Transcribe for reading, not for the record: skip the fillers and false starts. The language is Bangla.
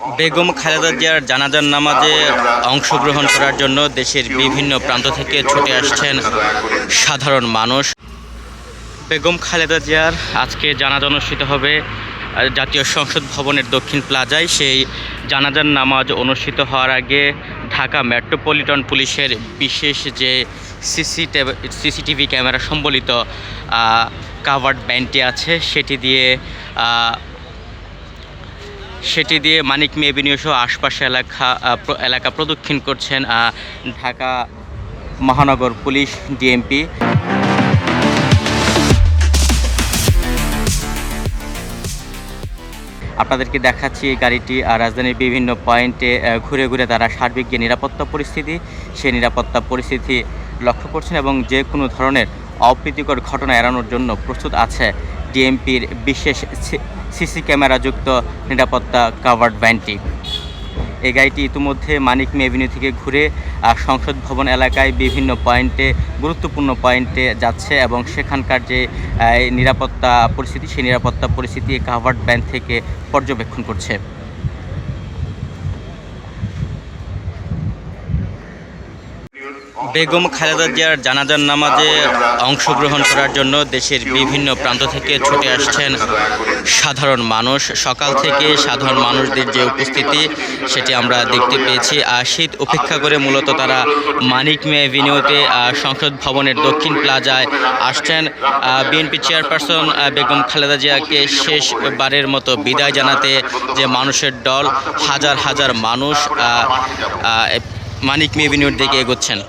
বেগম খালেদা জিয়ার জানাজার নামাজে অংশগ্রহণ করার জন্য দেশের বিভিন্ন প্রান্ত থেকে ছুটে আসছেন সাধারণ মানুষ। বেগম খালেদা জিয়ার আজকে জানাজা অনুষ্ঠিত হবে জাতীয় সংসদ ভবনের দক্ষিণ প্লাজায়। সেই জানাজার নামাজ অনুষ্ঠিত হওয়ার আগে ঢাকা মেট্রোপলিটন পুলিশের বিশেষ যে সিসিটিভি ক্যামেরা সম্বলিত কাভার্ড ভ্যানটি আছে সেটি দিয়ে মানিক মে এভিনিউ সহ আশপাশে এলাকা প্রদক্ষিণ করছেন ঢাকা মহানগর পুলিশ ডিএমপি। আপনাদেরকে দেখাচ্ছি এই গাড়িটি রাজধানীর বিভিন্ন পয়েন্টে ঘুরে ঘুরে তারা সার্বিক যে নিরাপত্তা পরিস্থিতি সেই নিরাপত্তা পরিস্থিতি লক্ষ্য করছেন এবং যে কোনো ধরনের অপ্রীতিকর ঘটনা এড়ানোর জন্য প্রস্তুত আছে ডিএমপির বিশেষ সিসি ক্যামেরাযুক্ত নিরাপত্তা কাভার্ড ভ্যানটি। এই গাড়িটি ইতিমধ্যে মানিক মে এভিনিউ থেকে ঘুরে সংসদ ভবন এলাকায় বিভিন্ন পয়েন্টে গুরুত্বপূর্ণ পয়েন্টে যাচ্ছে এবং সেখানকার যে নিরাপত্তা পরিস্থিতি সেই নিরাপত্তা পরিস্থিতি কাভার্ড ভ্যান থেকে পর্যবেক্ষণ করছে। বেগম খালেদা জিয়ার জানাজার নামাজে অংশগ্রহণ করার জন্য দেশের বিভিন্ন প্রান্ত থেকে ছুটে আসছেন সাধারণ মানুষ। সকাল থেকে সাধারণ মানুষদের যে উপস্থিতি সেটি আমরা দেখতে পেয়েছি। শীত উপেক্ষা করে মূলত তারা মানিক মে এভিনিউতে সংসদ ভবনের দক্ষিণ প্লাজায় আসছেন বিএনপি চেয়ারপারসন বেগম খালেদা জিয়াকে শেষবারের মতো বিদায় জানাতে যে মানুষের দল হাজার হাজার মানুষ মানিক মে এভিনিউর দিকে এগোচ্ছেন।